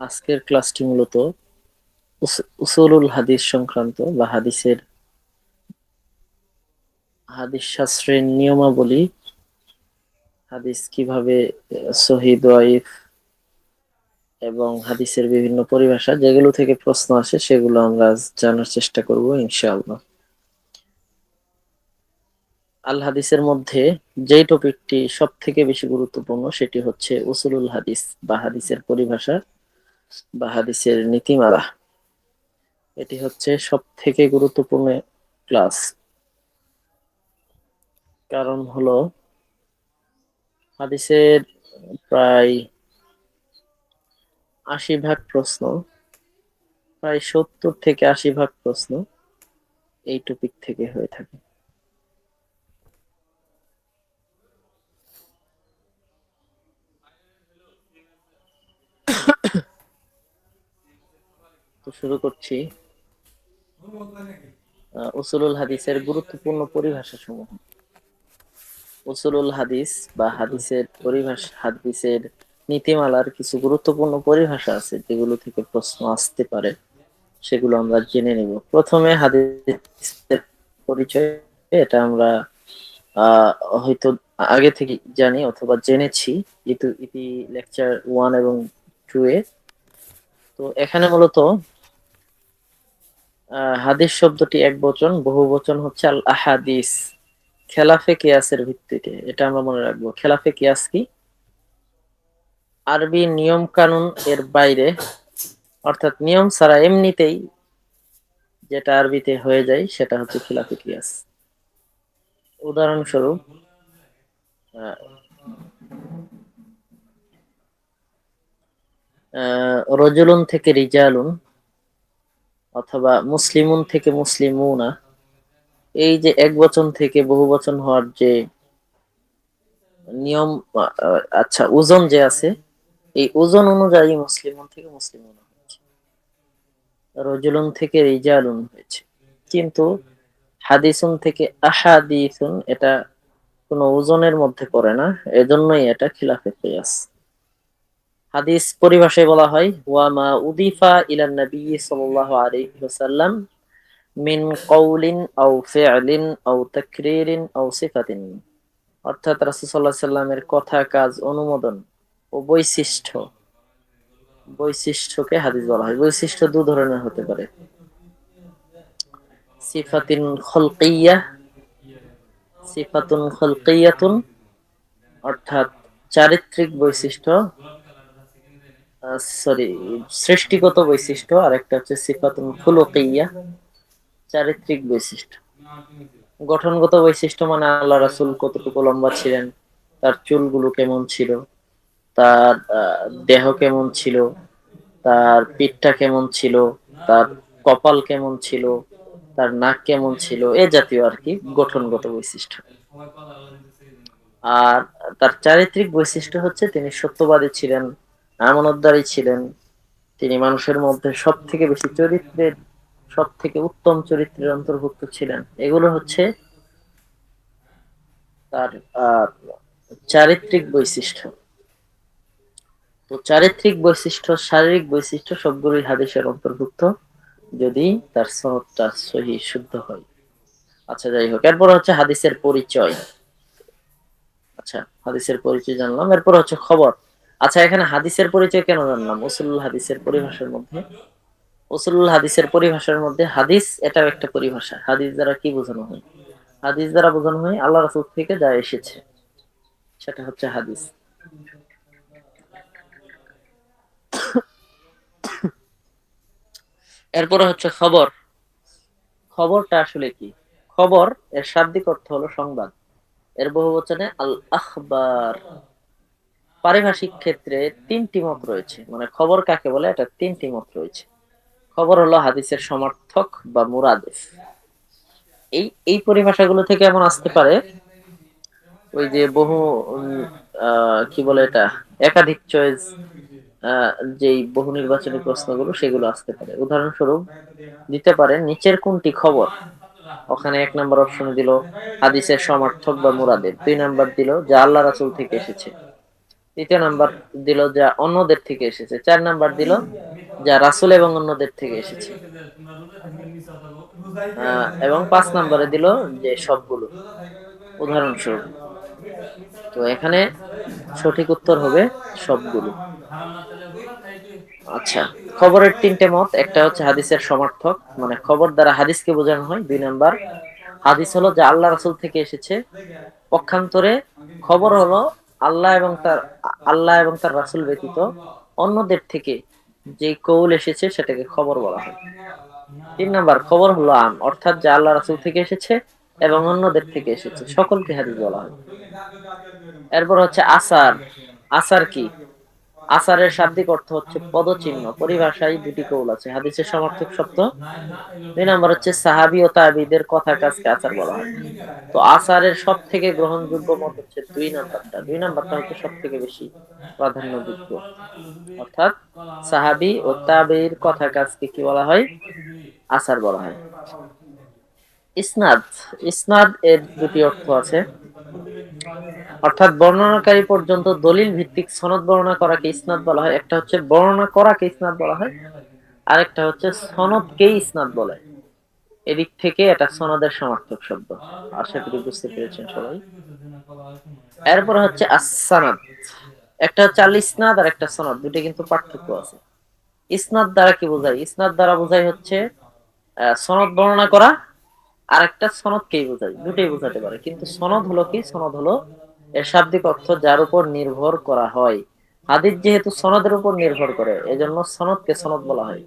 আজকের ক্লাসটি মূলত উসুলুল হাদিস সংক্রান্ত বা হাদিস শাস্ত্রের নিয়মাবলী, হাদিস কিভাবে সহিহ দঈফ এবং হাদিসের বিভিন্ন পরিভাষা যেগুলো থেকে প্রশ্ন আসে সেগুলো আমরা আজ জানার চেষ্টা করব ইনশাআল্লাহ। আল হাদিসের মধ্যে যেই টপিকটি সব থেকে বেশি গুরুত্বপূর্ণ সেটি হচ্ছে উসুলুল হাদিস বা হাদিসের পরিভাষা বা হাদিসের নীতিমালা। এটি হচ্ছে সব থেকে গুরুত্বপূর্ণ ক্লাস। কারণ হলো হাদিসের প্রায় ৮০ ভাগ প্রশ্ন, প্রায় ৭০ থেকে ৮০ ভাগ প্রশ্ন এই টপিক থেকে হয়ে থাকে। তো শুরু করছি উসুলুল হাদিসের গুরুত্বপূর্ণ পরিভাষা সমূহ। উসুলুল হাদিস বা হাদিসের পরিভাষা, হাদিসের নীতিমালার কিছু গুরুত্বপূর্ণ পরিভাষা আছে যেগুলো থেকে প্রশ্ন আসতে পারে, সেগুলো আমরা জেনে নেব। প্রথমে হাদিসের পরিচয়, এটা আমরা আহ হয়তো আগে থেকে জানি অথবা জেনেছি ইতি লেকচার 1 এবং 2 এ। তো এখানে মূলত হাদিস শব্দটি এক বচন, বহু বচন হচ্ছে আল আহাদিস। খেলাফে কিয়াসের ভিত্তিতে এটা আমরা মনে রাখবো। খেলাফে কিয়াস কি? আরবি নিয়ম কানুন এর বাইরে, অর্থাৎ নিয়ম ছাড়া এমনিতেই যেটা আরবিতে হয়ে যায় সেটা হচ্ছে খেলাফে কিয়াস। উদাহরণস্বরূপ রজুলুন থেকে রিজালুন অথবা মুসলিমুন থেকে মুসলিমুনা, এই যে এক বচন থেকে বহু বচন হওয়ার যে নিয়ম, আচ্ছা ওজন যে আছে, এই ওজন অনুযায়ী মুসলিমুন থেকে মুসলিমুনা হয়েছে, রজুলুন থেকে রিজালুন হয়েছে। কিন্তু হাদিসুন থেকে আহাদিসুন এটা কোনো ওজনের মধ্যে পড়ে না, এজন্যই এটা খিলাফে কিয়াস। হাদিস পরিভাষায় বলা হয় ওয়া মা উদিফা ইলান নবী সাল্লাল্লাহু আলাইহি ওয়াসাল্লাম মিন কওলিন আও ফি'লিন আও তাকরিরিন আও সিফাতিন, অর্থাৎ রাসূল সাল্লাল্লাহু আলাইহি সাল্লামের কথা, কাজ, অনুমোদন ও বৈশিষ্ট্যকে হাদিস বলা হয়। বৈশিষ্ট্য দু ধরনের হতে পারে, সিফাতিন খলকিয়াহ, সিফাতুন খলকিয়াতুন অর্থাৎ চারিত্রিক বৈশিষ্ট্য, সরি সৃষ্টিগত বৈশিষ্ট্য, আর একটা হচ্ছে সিফাতুন খুলুকিয়াহ, চারিত্রিক বৈশিষ্ট্য। গঠনগত বৈশিষ্ট্য মানে আল্লাহ রাসূল কতটুকু লম্বা ছিলেন, তার চুলগুলো কেমন ছিল, তার দেহ কেমন ছিল, তার পিঠটা কেমন ছিল, তার কপাল কেমন ছিল, তার নাক কেমন ছিল, এ জাতীয় আর কি গঠনগত বৈশিষ্ট্য। আর তার চারিত্রিক বৈশিষ্ট্য হচ্ছে তিনি সত্যবাদী ছিলেন, আমানতদারী ছিলেন, তিনি মানুষের মধ্যে সব থেকে উত্তম চরিত্রের অন্তর্ভুক্ত ছিলেন। এগুলো হচ্ছে তার আহ চারিত্রিক বৈশিষ্ট্য। তো চারিত্রিক বৈশিষ্ট্য, শারীরিক বৈশিষ্ট্য সবগুলোই হাদিসের অন্তর্ভুক্ত, যদি তার সনদটা সহিহ শুদ্ধ হয়। আচ্ছা যাই হোক, এরপর হচ্ছে হাদিসের পরিচয়। আচ্ছা, হাদিসের পরিচয় জানলাম, এরপর হচ্ছে খবর। আচ্ছা, এখানে হাদিসের পরিচয় কেন জানলাম? উসুলুল হাদিসের পরিভাষার মধ্যে, উসুলুল হাদিসের পরিভাষার মধ্যে হাদিস এটাও একটা পরিভাষা। হাদিস দ্বারা কি বোঝানো হয়? হাদিস দ্বারা বোঝানো হয় আল্লাহ রাসূল থেকে যা এসেছে সেটা হচ্ছে হাদিস। এরপরে হচ্ছে খবর। খবরটা আসলে কি? খবর এর শাব্দিক অর্থ হলো সংবাদ, এর বহুবচনে আল আখবার। পারিভাষিক ক্ষেত্রে তিনটি মত রয়েছে, মানে খবর কাকে বলে এটা তিনটি মত রয়েছে। খবর হলো হাদিসের সমর্থক বা মুরাদেফ। এই এই পরিভাষাগুলো থেকে এমন আসতে পারে, ওই যে বহু কি বলে এটা, একাধিক চয়েস, আহ যেই বহু নির্বাচনী প্রশ্নগুলো সেগুলো আসতে পারে। উদাহরণস্বরূপ দিতে পারে নিচের কোনটি খবর, ওখানে 1 নম্বর অপশনে দিল হাদিসের সমর্থক বা মুরাদের, 2 নাম্বার দিল যা আল্লাহ রাসূল থেকে এসেছে, তৃতীয় নাম্বার দিল যা অন্যদের থেকে এসেছে। 4 নাম্বার দিল যা রাসূল এবং অন্যদের থেকে এসেছে। এবং 5 নম্বরে দিল যে সবগুলো, উদাহরণস্বরূপ। তো এখানে সঠিক উত্তর হবে সবগুলো। আচ্ছা, খবরের 3টে মত। একটা হচ্ছে হাদিসের সমর্থক, মানে খবর দ্বারা হাদিসকে বোঝানো হয়। 2 নাম্বার, হাদিস হলো যা আল্লাহ রাসূল থেকে এসেছে। পক্ষান্তরে খবর হলো আল্লাহ এবং তার রাসূল ব্যতীত অন্যদের থেকে যে কৌল এসেছে সেটাকে খবর বলা হয়। 3 নাম্বার, খবর হলো আম, অর্থাৎ যা আল্লাহ রাসূল থেকে এসেছে এবং অন্যদের থেকে এসেছে সকলকে হাদিস বলা হয়। এরপর হচ্ছে আসার। আসার কি? আসারের শাব্দিক অর্থ হচ্ছে পদচিহ্ন। পরিভাষায় 2টি কৌল আছে। হাদিসের সমর্থক শব্দ। 2 নাম্বার হচ্ছে সাহাবী ও তাবেঈদের কথা কাজকে আসার বলা হয়। তো আসারের সব থেকে গ্রহণযোগ্য মত হচ্ছে 2 নাম্বারটা। 2 নাম্বারটা হচ্ছে সব থেকে বেশি প্রাধান্যযোগ্য, অর্থাৎ সাহাবী ও তাবেঈর কথা কাজকে কি বলা হয়? আসার বলা হয়। ইসনাদ। ইসনাদ এর 2টি অর্থ আছে, অর্থাৎ বর্ণনাকারী পর্যন্ত দলিল ভিত্তিক সনদ বর্ণনা করাকে ইসনাদ বলা হয়। একটা হচ্ছে বর্ণনা করাকে ইসনাদ বলা হয়, আরেকটা হচ্ছে সনদকেই ইসনাদ বলে। এদিক থেকে এটা সনদের সমার্থক শব্দ। আশা করি বুঝতে পেরেছেন সবাই। এরপর হচ্ছে আস-সানাদ। একটা হচ্ছে আল ইসনাদ আর একটা সনদ, দুটো কিন্তু পার্থক্য আছে। ইসনাদ দ্বারা কি বোঝায়? ইসনাদ দ্বারা বোঝায় হচ্ছে সনদ বর্ণনা করা, আর একটা সনদকেই বোঝায়। দুটোই বোঝাতে পারে, কিন্তু সনদ হলো কি? সনদ হলো এর শাব্দিক অর্থ যার উপর নির্ভর করা হয়। হাদিস যেহেতু সনদের উপর নির্ভর করে, এজন্য সনদকে সনদ বলা হয়।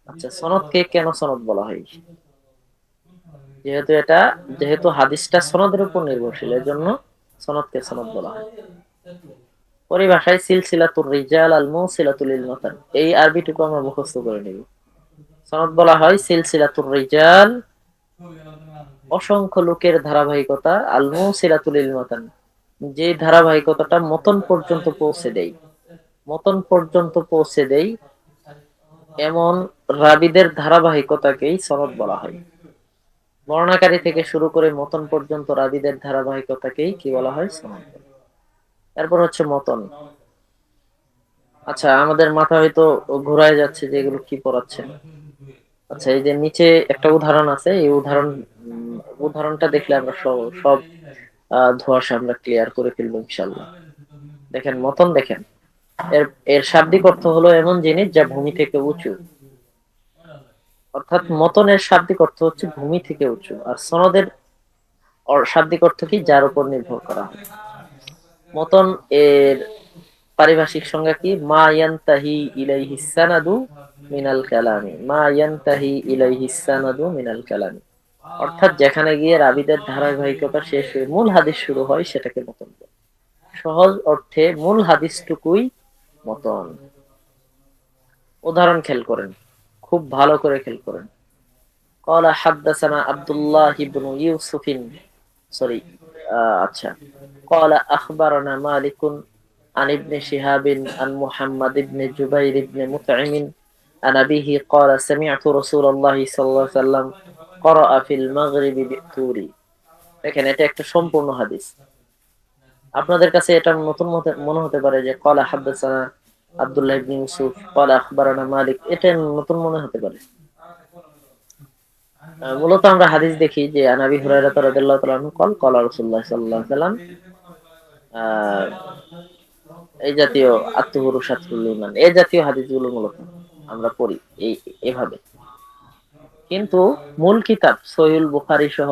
আচ্ছা, সনদকে কেন সনদ বলা হয়? যেহেতু হাদিসটা সনদের উপর নির্ভরশীল, এজন্য সনদকে সনদ বলা হয়। পরিভাষায় সিলসিলাতুর রিজাল আল মুসিলাতুল লিল মাতান, এই আরবিটুকু আমরা মুখস্থ করে নিব। সনদ বলা হয় সিলসিলাতুর রিজাল, অসংখ্য লোকের ধারাবাহিকতা, আল মুসিলাতুল লিল মাতান, যে ধারাবাহিকতাটা মতন পর্যন্ত পৌঁছে দেয়। মতন পর্যন্ত পৌঁছে দেয় এমন রাবীদের ধারাবাহিকতাকেই সনদ বলা হয়। বর্ণাকারী থেকে শুরু করে মতন পর্যন্ত রাবীদের ধারাবাহিকতাকেই কি বলা হয়? সনদ। এরপর হচ্ছে মতন। আচ্ছা, আমাদের মাথা হয়তো ঘুরায় যাচ্ছে যে এগুলো কি পড়াচ্ছেন। আচ্ছা, এই যে নিচে একটা উদাহরণ আছে, এই উদাহরণটা দেখলে আমরা সব সব ধোঁয়াশা আমরা ক্লিয়ার করে ফেলবো ইনশাল্লাহ। দেখেন মতন, দেখেন এর এর শাব্দিক অর্থ হলো এমন জিনিস যা ভূমি থেকে উঁচু। অর্থাৎ মতনের শাব্দিক অর্থ হচ্ছে ভূমি থেকে উঁচু, আর সনদের শাব্দিক অর্থ কি? যার উপর নির্ভর করা হয়। মতন এর পারিভাষিক সংজ্ঞা কি? মা ইয়ানতাহি ইলাইহি সানাদু মিনাল কালামি। মা ইয়ানতাহি ইলাইহি সানাদু মিনাল কালামি, অর্থাৎ যেখানে গিয়ে রাবীদের ধারাবাহিকতা শেষ হয়ে মূল হাদিস শুরু হয় সেটাকে মতন বলে। সহজ অর্থে মূল হাদিসটুকুই মতন। উদাহরণ খেল করেন, খুব ভালো করে খেল করেন। قال حدثنا عبد الله بن يوسف سوري আচ্ছা قال أخبرنا مالك عن ابن شهاب عن محمد بن جبير بن مطعم عن أبيه قال سمعت رسول الله صلى الله عليه وسلم قرأ في المغرب بالطور। দেখেন এটা একটা সম্পূর্ণ হাদিস। আপনাদের কাছে এটা নতুন মনে হতে পারে যে ক্বালা হাদাসানা আব্দুল্লাহ ইবনে ইউসুফ, ক্বালা আখবারানা মালিক, এটা নতুন মনে হতে পারে। মূলত আমরা হাদিস দেখি যে আনাবি হুরায়রা রাদিয়াল্লাহু তাআলা আনহু ক্বালা রাসূলুল্লাহ সাল্লাল্লাহু আলাইহি ওয়াসাল্লাম, এই জাতীয় আত্মহুরু শাতরুল ঈমান, এই জাতীয় হাদিসগুলো মূলত আমরা পড়ি এই এভাবে। কিন্তু মূল কিতাব সহিহুল বুখারী সহ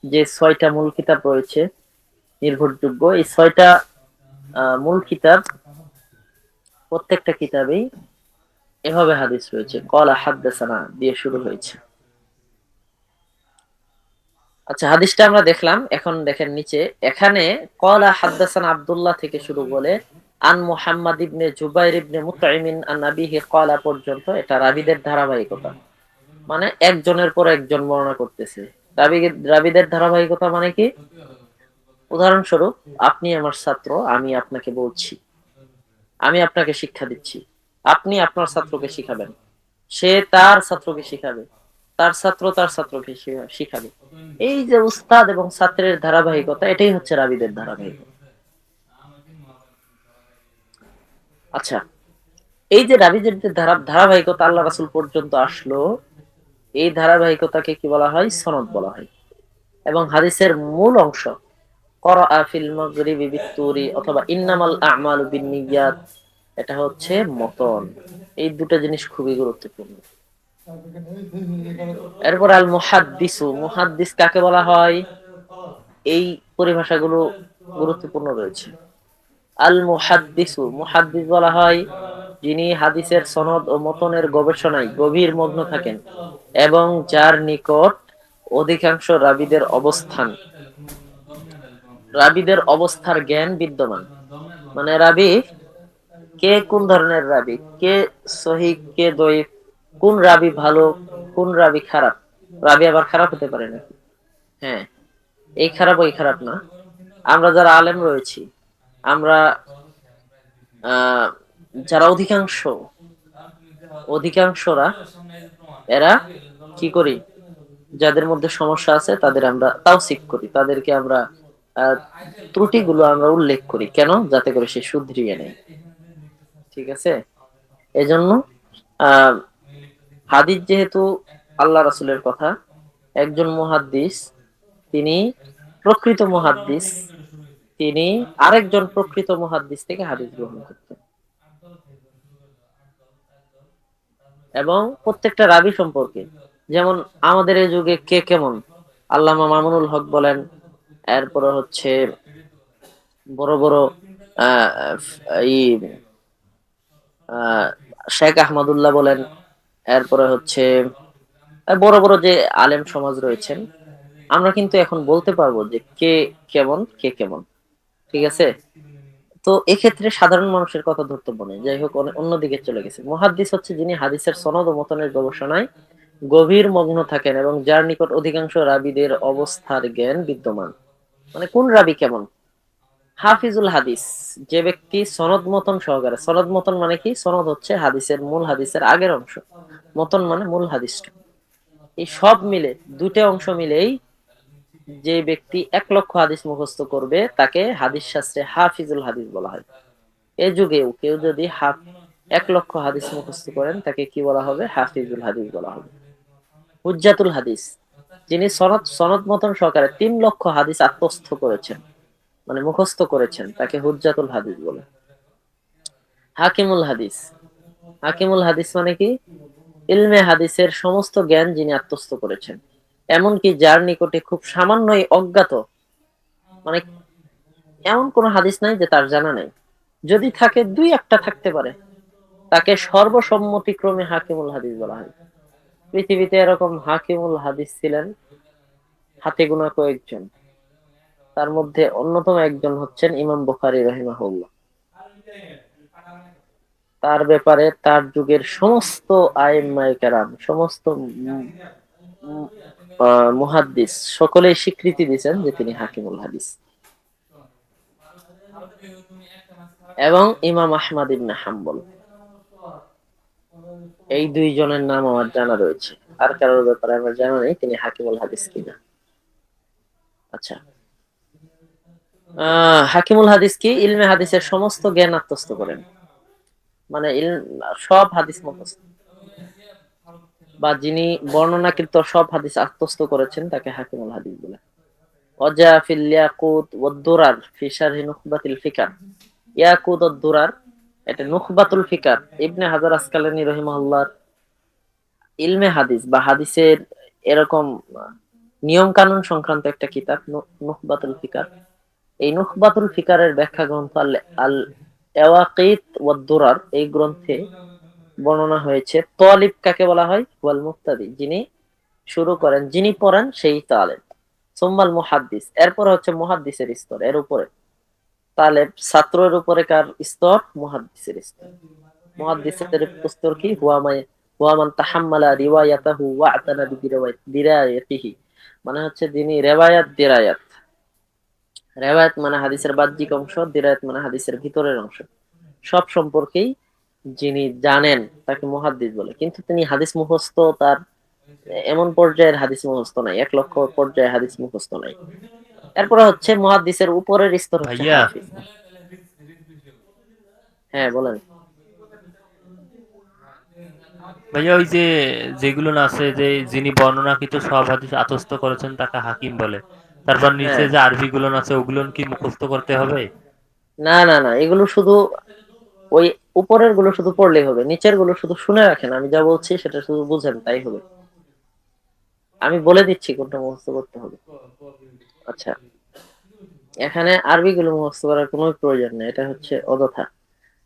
যে 6টা মূল কিতাব রয়েছে নির্ভরযোগ্য, এই 6টা মূল কিতাব, প্রত্যেকটা কিতাবেই এভাবে হাদিস রয়েছে, ক্বালা হাদাসানা দিয়ে শুরু হয়েছে। আচ্ছা, হাদিসটা আমরা দেখলাম। এখন দেখেন নিচে, এখানে ক্বালা হাদাসানা আব্দুল্লাহ থেকে শুরু বলে আন মুহাম্মাদ ইবনে জুবাইর ইবনে মুতঈমিন আন আবিহি ক্বালা পর্যন্ত, এটা রাবীদের ধারাবাহিকতা, মানে একজনের পর একজন বর্ণনা করতেছে। রাবীদের ধারাবাহিকতা মানে কি? উদাহরণস্বরূপ, আপনি আমার ছাত্র, আমি আপনাকে বলছি, আমি আপনাকে শিক্ষা দিচ্ছি, আপনি আপনার ছাত্রকে শিখাবেন, সে তার ছাত্রকে শিখাবে, তার ছাত্র তার ছাত্রকে শিখাবে। এই যে উস্তাদ এবং ছাত্রের ধারাবাহিকতা, এটাই হচ্ছে রাবীদের ধারাবাহিকতা। আচ্ছা, এই যে রাবিদের যে ধারাবাহিকতা আল্লাহ রাসূল পর্যন্ত আসলো, এই ধারাবাহিকতাকে কি বলা হয়? সনদ বলা হয়। এবং হাদিসের মূল অংশ করাআ ফিল মাগরিবি বিত্তুরি অথবা ইন্নামাল আ'মালু বিন্নিয়াত, এটা হচ্ছে মতন। এই দুটো জিনিস খুবই গুরুত্বপূর্ণ। এরপর আল মুহাদ্দিসু, মুহাদ্দিস কাকে বলা হয়? এই পরিভাষাগুলো গুরুত্বপূর্ণ রয়েছে। আল মুহাদ্দিসু, মুহাদ্দিস বলা হয় যিনি হাদিসের সনদ ও মতনের গবেষণায় গভীর মগ্ন থাকেন এবং যার নিকট অধিকাংশ রাবিদের অবস্থার জ্ঞান বিদ্যমান। মানে রাবি কে কোন ধরনের রাবি, কে সহিহ, কে দঈফ, কোন রাবি ভালো, কোন রাবি খারাপ। রাবি আবার খারাপ হতে পারে নাকি? হ্যাঁ, এই খারাপ ওই খারাপ না। আমরা যারা আলেম রয়েছি, আমরা আহ যারা অধিকাংশরা এরা কি করি, যাদের মধ্যে সমস্যা আছে তাদের আমরা তাওসীফ করি, তাদেরকে আমরা আহ ত্রুটিগুলো আমরা উল্লেখ করি, কেন? যাতে করে সে শুধরিয়ে নেয়। ঠিক আছে, এজন্য আহ হাদিস যেহেতু আল্লাহ রাসূলের কথা, একজন মুহাদ্দিস, তিনি প্রকৃত মুহাদ্দিস, তিনি আরেকজন প্রকৃত মুহাদ্দিস থেকে হাদিস গ্রহণ করতেন। এবং প্রত্যেকটা রাবি সম্পর্কে, যেমন আমাদের এই যুগে কে কেমন, আল্লামা মামুনুল হক বলেন, এরপরে হচ্ছে বড় বড় আহ এই আহ শেখ আহমদুল্লাহ বলেন, এরপরে হচ্ছে বড় বড় যে আলেম সমাজ রয়েছেন, আমরা কিন্তু এখন বলতে পারবো যে কে কেমন, কে কেমন। ঠিক আছে, তো এক্ষেত্রে সাধারণ মানুষের কথা ধর্তব্য নেই। যাই হোক, অন্যদিকে চলে গেছে। মুহাদ্দিস হচ্ছে যিনি হাদিসের সনদ ও মতনের গবেষণায় গভীর মগ্ন থাকেন এবং যার নিকট অধিকাংশ রাবীদের অবস্থার জ্ঞান বিদ্যমান। মানে কোন রাবী কেমন? হাফিজুল হাদিস, যে ব্যক্তি সনদ মতন সহকারে, সনদ মতন মানে কি? সনদ হচ্ছে হাদিসের মূল হাদিসের আগের অংশ, মতন মানে মূল হাদিসটা। এই সব মিলে, দুটো অংশ মিলেই যে ব্যক্তি 1 লক্ষ হাদিস মুখস্থ করবে তাকে হাদিস শাস্ত্রে হাফিজুল হাদিস বলা হয়। এ যুগেও কেউ যদি 1 লক্ষ হাদিস মুখস্থ করেন তাকে কি বলা হবে? হাফিজুল হাদিস বলা হবে। হুজ্জাতুল হাদিস, যিনি সনদ সনদ মতন সহকারে 3 লক্ষ হাদিস আত্মস্থ করেছেন, মানে মুখস্থ করেছেন, তাকে হুজ্জাতুল হাদিস বলে। হাকিমুল হাদিস, হাকিমুল হাদিস মানে কি? ইলমে হাদিসের সমস্ত জ্ঞান যিনি আত্মস্থ করেছেন, এমনকি যার নিকটে খুব সামান্যই অজ্ঞাত, মানে এমন কোন হাদিস নাই যে তার জানা নাই, যদি থাকে 2-1টা থাকতে পারে, তাকে সর্বসম্মতিক্রমে হাকিমুল হাদিস বলা হয়। পৃথিবীতে এরকম হাকিমুল হাদিস ছিলেন হাতে গোনা কয়েকজন। তার মধ্যে অন্যতম একজন হচ্ছেন ইমাম বুখারী রাহিমাহুল্লাহ। তার ব্যাপারে তার যুগের সমস্ত আইম্মায়ে কেরাম, সমস্ত উম, মুহাদ্দিস সকলেই স্বীকৃতি দিয়েছেন যে তিনি হাকিমুল হাদিস। এবং ইমাম আহমদ ইবনে হাম্বল, এই দুইজনের নাম আমার জানা রয়েছে। আর কারোর ব্যাপারে আমার জানা নেই তিনি হাকিমুল হাদিস কিনা। আচ্ছা, হাকিমুল হাদিস কি? ইলমে হাদিসের সমস্ত জ্ঞান আত্মস্থ করেন, মানে সব হাদিস মুখস্থ, বা যিনি বর্ণনাকৃত সব হাদিস আত্মস্থ করেছেন তাকে হাকিমুল হাদিস বলে। ওয়াজা ফিল ইয়াকুত ওয়াদ দুরার ফি শারহি নুখবাতিল ফিকার, ইয়াকুত ওয়াদ দুরার, এটা নুখবাতুল ফিকার ইবনে হাজার আসকালানী রাহিমাহুল্লাহর ইলমে হাদিস বা হাদিসের এরকম নিয়ম কানুন সংক্রান্ত একটা কিতাব, নুখবাতুল ফিকার। এই নুখবাতুল ফিকারের ব্যাখ্যা গ্রন্থ আল আল আওয়াকিত ওয়াদ দুরার, এই গ্রন্থে বর্ণনা হয়েছে তালিব কাকে বলা হয়? ওয়াল মুক্তাদি, যিনি শুরু করেন, যিনি পড়েন সেই তালেব। সুম্মাল মুহাদ্দিস, এরপর হচ্ছে মুহাদ্দিসের স্তর, এর উপরে তালেব ছাত্রের উপরে কার স্তর? মুহাদ্দিসের স্তর। মুহাদ্দিসের স্তর কি? হুয়া মান তাহাম্মালা রিওয়ায়াতাহু ওয়া আতানা বিদিরায়াতিহি, মানে হচ্ছে যিনি রিওয়ায়াত দিরায়াত, রিওয়ায়াত মানে হাদিসের বাহ্যিক অংশ, দিরায়াত মানে হাদিসের ভিতরের অংশ, সব সম্পর্কেই যিনি জানেন তাকে মুহাদ্দিস বলে। কিন্তু তিনি হাদিস মুখস্থ, তার এমন পর্যায়ের হাদিস মুখস্থ নাই, 1 লক্ষ পর্যায়ে হাদিস মুখস্থ নাই। এরপরে হচ্ছে মুহাদ্দিসের উপরের স্তর হচ্ছে ভাইয়া, হাফিজ। হ্যাঁ বলেন। ভাইয়া ওই যে যেগুলো না আছে যে যিনি বর্ণনাকৃত সব হাদিস আত্মস্থ করেছেন তাকে হাকিম বলে, তারপর নিচে হ্যাঁ, যে আরবি গুলো আছে ওগুলো কি মুখস্থ করতে হবে? না না না, এগুলো শুধু ওই উপরের গুলো শুধু পড়লেই হবে, নিচের গুলো শুধু শুনে রাখেন, আমি যা বলছি সেটা শুধু বুঝেন তাই হবে। আমি বলে দিচ্ছি কোনটা মুখস্থ করতে হবে। আচ্ছা, এখানে আরবি গুলো মুখস্থ করার কোনো প্রয়োজন নেই, এটা হচ্ছে অযথা।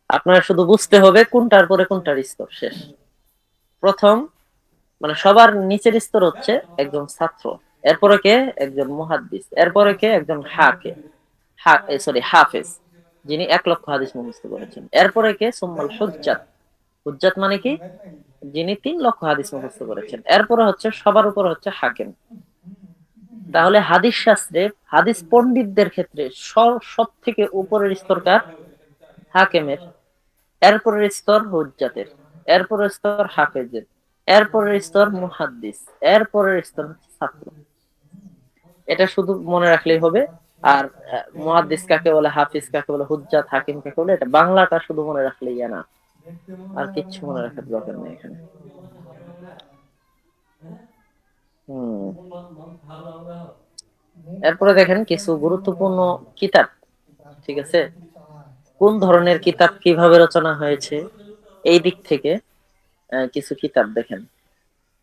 আপনার শুধু বুঝতে হবে কোনটার পরে কোনটার স্তর শেষ। প্রথম, মানে সবার নিচের স্তর হচ্ছে একজন ছাত্র, এরপরে কে একজন মুহাদ্দিস, এরপরে কে একজন হাফেজ, যিনি 1 লক্ষ হাদিস মুখস্থ করেছেন। এরপরে কে সুম্মাল হুজ্জাত, হুজ্জাত মানে কি, যিনি 3 লক্ষ হাদিস মুখস্থ করেছেন। এরপরে হচ্ছে সবার উপর হচ্ছে হাকিম। তাহলে হাদিস শাস্ত্রে হাদিস পণ্ডিতদের ক্ষেত্রে সব থেকে উপরের স্তর কার? হাকিমের। এরপরের স্তর হুজ্জাতের, এরপরের স্তর হাফেজের, এরপরের স্তর মুহাদ্দিস, এরপরের স্তর হচ্ছে ছাত্র। এটা শুধু মনে রাখলেই হবে। আর মুহাদ্দিস কাকে বলে, হাফিজ কাকে বলে, হুজ্জাত হাকিম কাকে বলে, এটা বাংলাটা শুধু মনে রাখলেই না, আর কিচ্ছু মনে রাখার দরকার নেই এখানে। হম। এরপরে দেখেন কিছু গুরুত্বপূর্ণ কিতাব, ঠিক আছে, কোন ধরনের কিতাব কিভাবে রচনা হয়েছে এই দিক থেকে কিছু কিতাব দেখেন।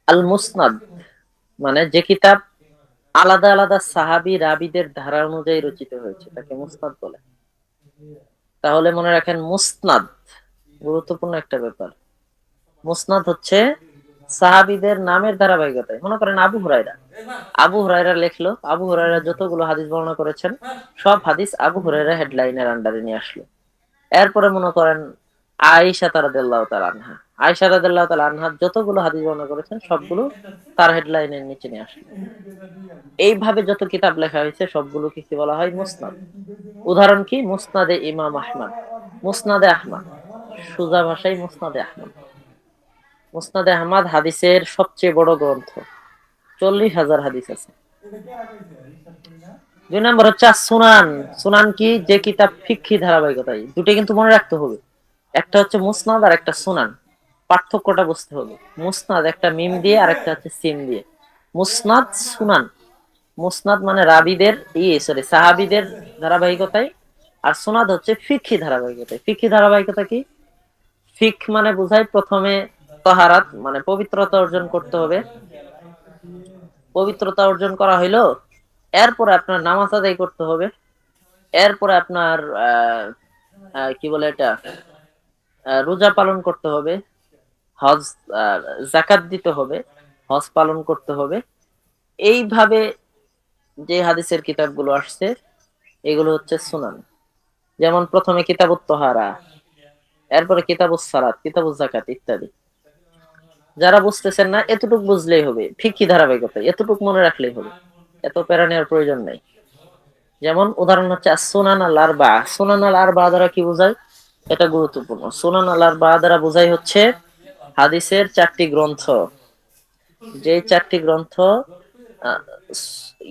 আল মুসনাদ, মানে যে কিতাব আলাদা আলাদা সাহাবী রাবীদের ধারা অনুযায়ী রচিত হয়েছে তাকে মুসনাদ বলে। তাহলে মনে রাখেন মুসনাদ গুরুত্বপূর্ণ একটা ব্যাপার। মুসনাদ হচ্ছে সাহাবীদের নামের ধারাবাহিকতায়। মনে করেন আবু হুরায়রা, আবু হুরায়রা লিখলো, আবু হুরায়রা যতগুলো হাদিস বর্ণনা করেছেন সব হাদিস আবু হুরায়রা হেডলাইনের আন্ডারে নিয়ে আসলো। এরপরে মনে করেন আয়েশা রাদিয়াল্লাহু তাআলা আনহা, আয়েশা রাদিয়াল্লাহু তাআলা আনহা যতগুলো হাদিস বর্ণনা করেছেন সবগুলো তার হেডলাইনের নিচে নিয়ে আসলো। এইভাবে যত কিতাব লেখা হয়েছে সবগুলোকে কি বলা হয়? মুসনাদ। উদাহরণ কি? মুসনাদে ইমাম আহমদ, মুসনাদে আহমদ, সোজা ভাষায় মুসনাদে আহমদ। মুসনাদে আহমদ হাদিসের সবচেয়ে বড় গ্রন্থ, 40,000 হাদিস আছে। 2 নম্বর হচ্ছে সুনান। সুনান কি? যে কিতাব ফিকহি ধারাবাহিকতায়, দুটো কিন্তু মনে রাখতে হবে, একটা হচ্ছে মুসনাদ আর একটা সুনান। পার্থক্যটা বুঝতে হবে। মুসনাদ একটা মিম দিয়ে আর একটা হচ্ছে সিন দিয়ে। মুসনাদ, সুনান। মুসনাদ মানে রাবিদের সাহাবিদের ধারাবাহিকতায়, আর সুনাদ হচ্ছে ফিকহি ধারাবাহিকতায়। ফিকহি ধারাবাহিকতা কি? ফিক মানে বোঝায় প্রথমে তাহারাত, মানে পবিত্রতা অর্জন করতে হবে। পবিত্রতা অর্জন করা হইলো, এরপরে আপনার নামাজ আদায় করতে হবে। এরপরে আপনার আহ কি বলে এটা, রোজা পালন করতে হবে, হজ, জাকাত দিতে হবে, হজ পালন করতে হবে। এইভাবে যে হাদিসের কিতাবগুলো আসছে এগুলো হচ্ছে সুনান। যেমন প্রথমে কিতাবুত তাহারা, এরপরে কিতাবুস সালাত, কিতাবুস যাকাত ইত্যাদি। যারা বুঝতেছেন না, এতটুকু বুঝলেই হবে, ফিকহি ধারাবাহিকতা এতটুকু মনে রাখলেই হবে, এত প্যারা নেওয়ার প্রয়োজন নাই। যেমন উদাহরণ হচ্ছে সুনান আল আরবা। সুনান আল আরবা দ্বারা কি বোঝায়? এটা গুরুত্বপূর্ণ। সুনান আল আরবা দ্বারা বোঝায় হচ্ছে হাদিসের 4টি গ্রন্থ, যে 4টি গ্রন্থ আহ,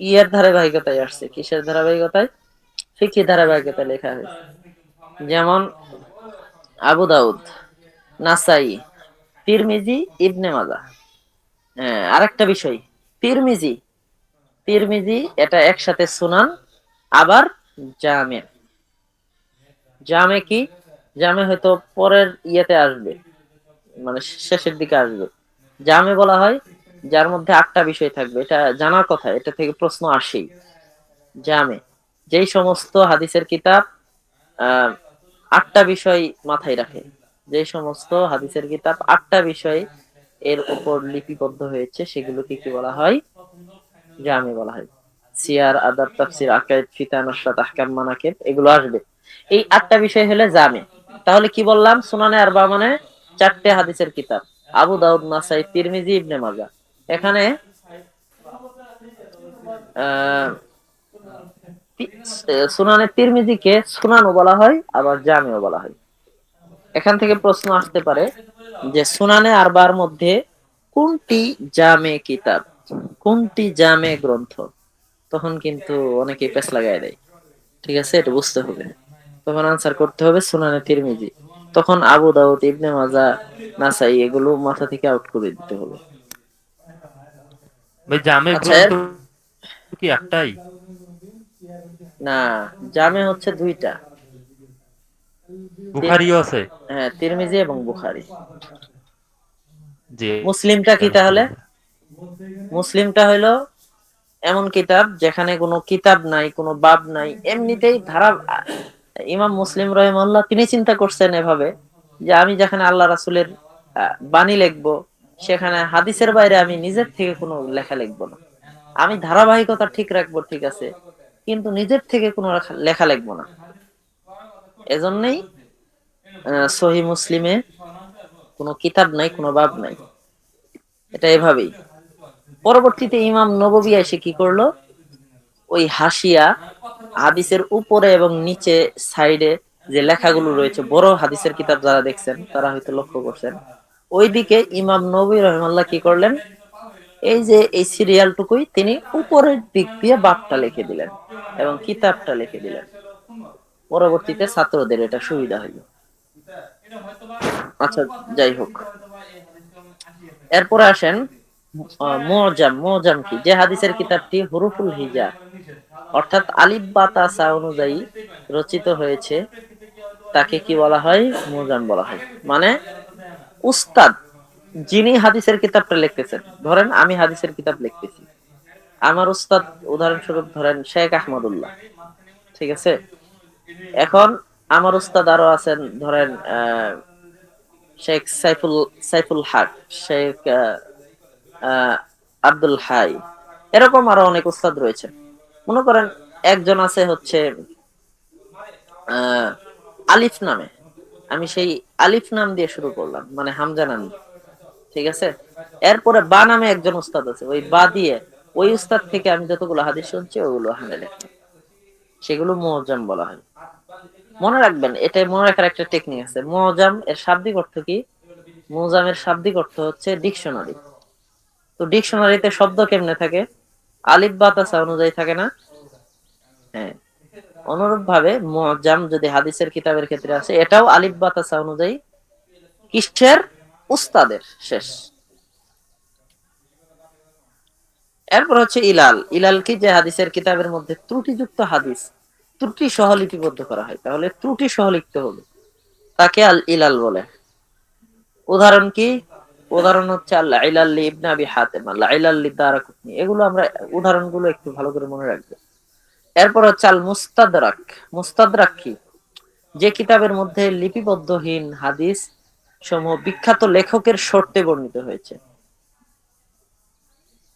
ইয়ের ধারাবাহিকতায় আসছে। কিসের ধারাবাহিকতায়? ফিকহি ধারাবাহিকতায় লেখা হয়েছে। যেমন আবু দাউদ, নাসাই, তিরমিজি, ইবনে মাজাহ। হ্যাঁ, আরেকটা বিষয়, তিরমিজি, তিরমিজি এটা একসাথে সুনান, আবার জামে। জামে কি? জামে হয়তো পরের ইয়েতে আসবে, মানে শেষের দিকে আসবে। জামে বলা হয় যার মধ্যে 8টা বিষয় থাকবে, এটা জানার কথা, এটা থেকে প্রশ্ন আসেই। জামে, যেই সমস্ত হাদিসের কিতাব আহ 8টা বিষয় মাথায় রাখে, যে সমস্ত হাদিসের কিতাব 8টা বিষয় এর উপর লিপিবদ্ধ হয়েছে সেগুলোকে কি বলা হয়? জামি বলা হয়। সিয়ার, আদাব, তাফসির, আকাইদ, ফিতাহ, নাশরাত, আহকাম, মানাকিব এগুলো আসবে। এই 8টা বিষয় হলে জামি। তাহলে কি বললাম? সুনানে আরবা মানে 4টে হাদিসের কিতাব, আবু দাউদ, নাসাই, তিরমিজি, ইবনে মাজাহ। এখানে আহ সুনানে তিরমিজিকে সুনানও বলা হয়, আবার জামিও বলা হয়। এখান থেকে প্রশ্ন আসতে পারে যে সুনানে আরবার মধ্যে কোনটি জামে কিতাব, কোনটি জামে গ্রন্থ? তখন কিন্তু অনেকেই পেছ লাগাই দেয়। ঠিক আছে, এটা বুঝতে হবে। তখন আনসার করতে হবে সুনানে তিরমিজি। তখন আবু দাউদ, ইবনে মাজাহ, নাসাই এগুলো মাথা থেকে আউট করে দিতে হবে। ভাই জামে আচ্ছা গ্রন্থ কি একটাই? না, জামে হচ্ছে দুইটা। বুখারিও আছে? হ্যাঁ, তিরমিজি এবং বুখারী। জি, মুসলিমটা কি তাহলে? আলহামদুলিল্লাহ। মুসলিমটা হইলো এমন কিতাব যেখানে কোনো কিতাব নাই, কোনো বাব নাই, এমনিতেই ধারা। ইমাম মুসলিম রহিমাহুল্লাহ তিনি চিন্তা করছেন এভাবে যে আমি যেখানে আল্লাহ রাসূলের বাণী লিখবো, সেখানে হাদিসের বাইরে আমি নিজের থেকে কোনো লেখা লিখবো না। আমি ধারাবাহিকতা ঠিক রাখবো, ঠিক আছে, কিন্তু নিজের থেকে কোনো লেখা লিখবো না। এজন্যই সহিহ মুসলিমে কোনো কিতাব নাই, কোনো বাব নাই। এটা এভাবেই। পরবর্তীতে ইমাম নববী এসে কি করলো, ওই হাসিয়া হাদিসের উপরে এবং নিচে সাইডে যে লেখাগুলো রয়েছে, বড় হাদিসের কিতাব যারা দেখছেন তারা হয়তো লক্ষ্য করছেন, ওইদিকে ইমাম নবী রহমাল্লাহ কি করলেন, এই যে এই সিরিয়ালটুকুই তিনি উপরের দিক দিয়ে বাপটা লিখে দিলেন এবং কিতাবটা লিখে দিলেন। পরবর্তীতে ছাত্রদের এটা সুবিধা হইল। আচ্ছা, যাই হোক, এরপরে আসেন মুআজাম। মুআজাম কি? যে হাদিসের কিতাবটি হুরুফুল হিজা অর্থাৎ আলিফ বা তা সা অনুযায়ী রচিত হয়েছে, তাকে কি বলা হয়? মুআজাম বলা হয়। মানে উস্তাদ যিনি হাদিসের কিতাবটা লিখতেছেন, ধরেন আমি হাদিসের কিতাব লিখতেছি, আমার উস্তাদ উদাহরণস্বরূপ ধরেন শেখ আহমদুল্লাহ, ঠিক আছে। এখন আমার উস্তাদ আরো আছেন, ধরেন শেখ সাইফুল, সাইফুল হক, শেখ আব্দুল হাই, এরকম আরো অনেক উস্তাদ রয়েছে। মনে করেন একজন আছে হচ্ছে আহ আলিফ নামে, আমি সেই আলিফ নাম দিয়ে শুরু করলাম, মানে হামজা নাম, ঠিক আছে। এরপরে বা নামে একজন উস্তাদ আছে, ওই বা দিয়ে ওই উস্তাদ থেকে আমি যতগুলো হাদিস শুনছি ওগুলো হামে লেখা, সেগুলো মুআজ্জাম বলা হয়। মনে রাখবেন, এটা মনে রাখার একটা টেকনিক আছে। মুআজ্জাম এর শাব্দিক অর্থ কি? মুআজ্জামের শাব্দিক অর্থ হচ্ছে ডিকশনারি। তো ডিকশনারিতে শব্দ কেমনে থাকে? আলিফ বা তাসা অনুযায়ী থাকে না? হ্যাঁ, অনুরূপ ভাবে মুআজ্জাম যদি হাদিসের কিতাবের ক্ষেত্রে আছে, এটাও আলিফ বা তাসা অনুযায়ী কিসের? উস্তাদের। শেষ। এরপর হচ্ছে ইলাল। ইলাল কি? যে হাদিসের কিতাবের মধ্যে ত্রুটিযুক্ত হাদিস ত্রুটি সহ লিপিবদ্ধ করা হয়, তাহলে ত্রুটি সহ লিখতে হবে, তাকে আল ইলাল বলে। উদাহরণ কি? উদাহরণ হচ্ছে আল্লাহ ইলাল লি ইবনে আবি হাতিম, আল্লাহ ইলাল লি দারাকুতনি। এগুলো আমরা উদাহরণগুলো একটু ভালো করে মনে রাখবো। এরপর হচ্ছে আল মুস্তাদরাক। মুস্তাদরাক কি? যে কিতাবের মধ্যে লিপিবদ্ধহীন হাদিস সমূহ বিখ্যাত লেখকের শর্তে বর্ণিত হয়েছে।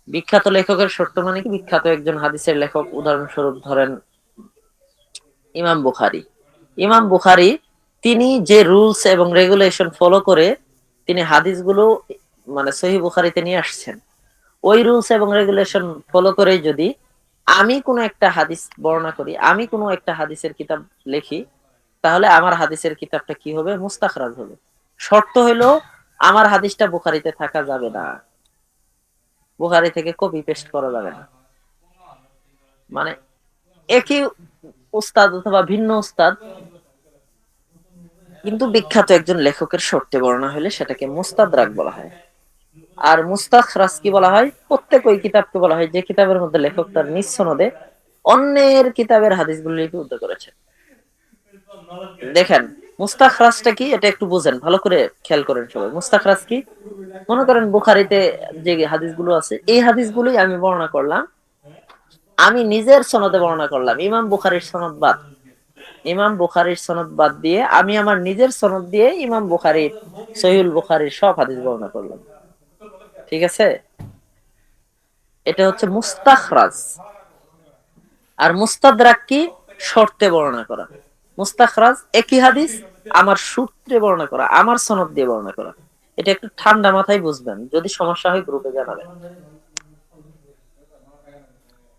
বিখ্যাত লেখকের শর্ত মানে কি? বিখ্যাত একজন হাদিসের লেখক, উদাহরণস্বরূপ ধরেন ইমাম বুখারী। ইমাম বুখারী তিনি যে রুলস এবং রেগুলেশন ফলো করে তিনি হাদিসগুলো মানে সহিহ বুখারীতে নিয়ে আসছেন, ওই রুলস এবং রেগুলেশন ফলো করে যদি আমি কোনো একটা হাদিস বর্ণনা করি, আমি কোনো একটা হাদিসের কিতাব লিখি, তাহলে আমার হাদিসের কিতাবটা কি হবে? মুস্তাখরাজ হবে। শর্ত হলো আমার হাদিসটা বুখারীতে থাকা যাবে না, বুখারী থেকে কপি পেস্ট করা যাবে না। মানে একই উস্তাদ অথবা ভিন্ন উস্তাদ কিন্তু বিখ্যাত একজন লেখকের শর্তে বর্ণনা হলে সেটাকে মুস্তাদরাক বলা হয়। আর মুস্তাখরাজ কি বলা হয়? প্রত্যেক ওই কিতাবকে বলা হয় যে কিতাবের মধ্যে লেখক তার নিজ সনদে অন্যের কিতাবের হাদিসগুলো লিপিবদ্ধ করেছে। দেখেন মুস্তাখরাজটা কি, এটা একটু বুঝেন, ভালো করে খেয়াল করেন সবাই। মুস্তাখরাজ কি? মনে করেন বুখারীতে যে হাদিসগুলো আছে, এই হাদিসগুলোই আমি বর্ণনা করলাম, আমি নিজের সনদে বর্ণনা করলাম, ইমাম বুখারীর সনদ বাদ। ইমাম বুখারীর সনদ বাদ দিয়ে আমি আমার নিজের সনদ দিয়ে ইমাম বুখারীর সহিহুল বুখারীর সব হাদিস বর্ণনা করলাম, ঠিক আছে। এটা হচ্ছে মুস্তাখরাজ। আর মুস্তাদরাক কি? শর্তে বর্ণনা করা। মুস্তাখরাজ একই হাদিস আমার সূত্রে বর্ণনা করা, আমার সনদ দিয়ে বর্ণনা করা। এটা একটু ঠান্ডা মাথায় বুঝবেন, যদি সমস্যা হয় গ্রুপে জানাবেন।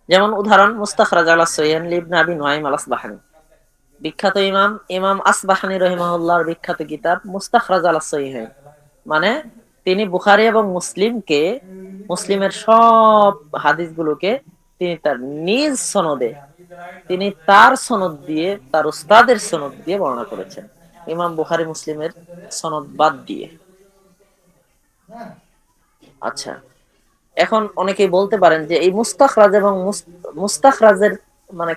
যেমন উদাহরণ, মুস্তাখরাজ আলা সহিহান ইবনে আবি নুআইম আল আসবাহানি। বিখ্যাত ইমাম ইমাম আসবাহানি রহিমাহুল্লাহর বিখ্যাত কিতাব মুস্তাখরাজ আলা সহিহাইন। মানে তিনি বুখারী এবং মুসলিমকে, মুসলিমের সব হাদিসগুলোকে তিনি তার নিজ সনদে, তিনি তার সনদ দিয়ে, তার উস্তাদের সনদ দিয়ে বর্ণনা করেছেন। ইমাম বুখারী মুসলিমের সনদ বাদ দিয়ে। আচ্ছা, এখন অনেকেই বলতে পারেন যে এই মুস্তাখরাজ এবং মুস্তাখরাজের মানে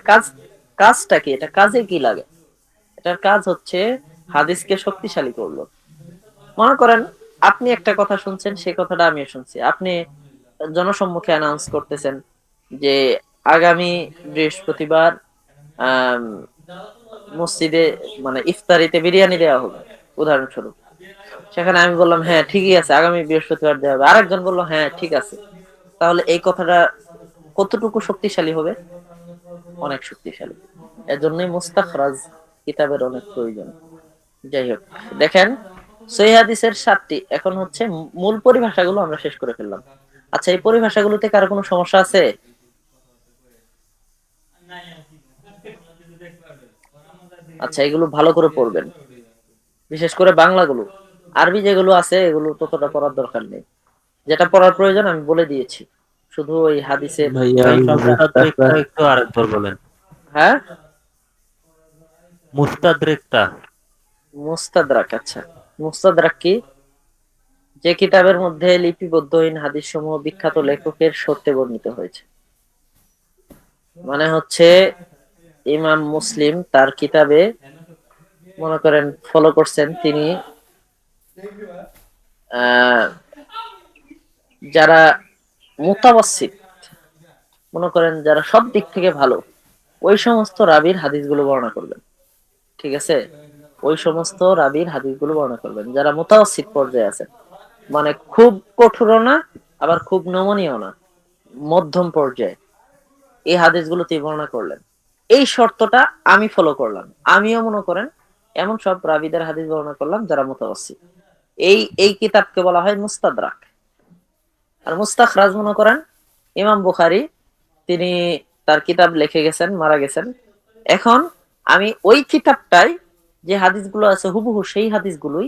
কাজটা কি, এটা কাজে কি লাগে? এটার কাজ হচ্ছে হাদিসকে শক্তিশালী করলো। মনে করেন আপনি একটা কথা শুনছেন, সেই কথাটা আমিও শুনছি, আপনি জনসম্মুখে অ্যানাউন্স করতেছেন যে আগামী বৃহস্পতিবার আহ মসজিদে মানে ইফতারিতে বিরিয়ানি দেওয়া হবে, উদাহরণস্বরূপ। সেখানে আমি বললাম হ্যাঁ ঠিকই আছে, আগামী বৃহস্পতিবার দেওয়া হবে, আরেকজন বললো হ্যাঁ ঠিক আছে। তাহলে এই কথাটা কতটুকু শক্তিশালী হবে? অনেক শক্তিশালী। এজন্যই মুস্তাখরাজ কিতাবের অনেক প্রয়োজন। যাই হোক, দেখেন সহিহ হাদিসের 7টি, এখন হচ্ছে মূল পরিভাষাগুলো আমরা শেষ করে ফেললাম। আচ্ছা, এই পরিভাষাগুলোতে কারো কোনো সমস্যা আছে? আচ্ছা, এগুলো ভালো করে পড়বেন, বিশেষ করে বাংলাগুলো। আরবি যেগুলো আছে এগুলো ততটা পড়ার দরকার নেই, যেটা পড়ার প্রয়োজন আমি বলে দিয়েছি। শুধু ওই হাদিসের ভাইয়া ভাই ওই মুস্তাদ্রিকটা মুস্তাফা একটু আরেকবার বলেন। হ্যাঁ, মুস্তাদ্রিকটা। মুস্তাদরাক। আচ্ছা, মুস্তাদরাক কি? যে কিতাবের মধ্যে লিপিবদ্ধহীন হাদিস সমূহ বিখ্যাত লেখকের সত্যে বর্ণিত হয়েছে। মানে হচ্ছে ইমাম মুসলিম তার কিতাবে মনে করেন ফলো করছেন তিনি আহ যারা মুতাওয়াসসিত, মনে করেন যারা সব দিক থেকে ভালো, ওই সমস্ত রাবীর হাদিসগুলো বর্ণনা করবেন। ঠিক আছে, ওই সমস্ত রাবীর হাদিসগুলো বর্ণনা করবেন যারা মুতাওয়াসসিত পর্যায়ে আছেন, মানে খুব কঠোরও না, আবার খুব নমনীয় না, মধ্যম পর্যায়ে। এই হাদিসগুলো তিনি বর্ণনা করলেন। এই শর্তটা আমি ফলো করলাম, আমিও মনে করেন এমন সব রাবীদের হাদিস বর্ণনা করলাম যারা মুতাওয়াসসিত। এই কিতাবকে বলা হয় মুস্তাদরাক। আর মুস্তাখরাজ মনে করেন ইমাম বুখারী তিনি তার কিতাব লিখে গেছেন, মারা গেছেন। এখন আমি ওই কিতাবটাই যে হাদিসগুলো আছে হুবহু সেই হাদিসগুলোই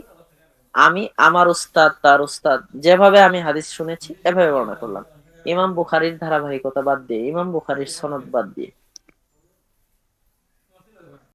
আমি আমার উস্তাদ তার উস্তাদ যেভাবে আমি হাদিস শুনেছি এভাবে বর্ণনা করলাম, ইমাম বুখারীর ধারাবাহিকতা বাদ দিয়ে, ইমাম বুখারীর সনদ বাদ দিয়ে।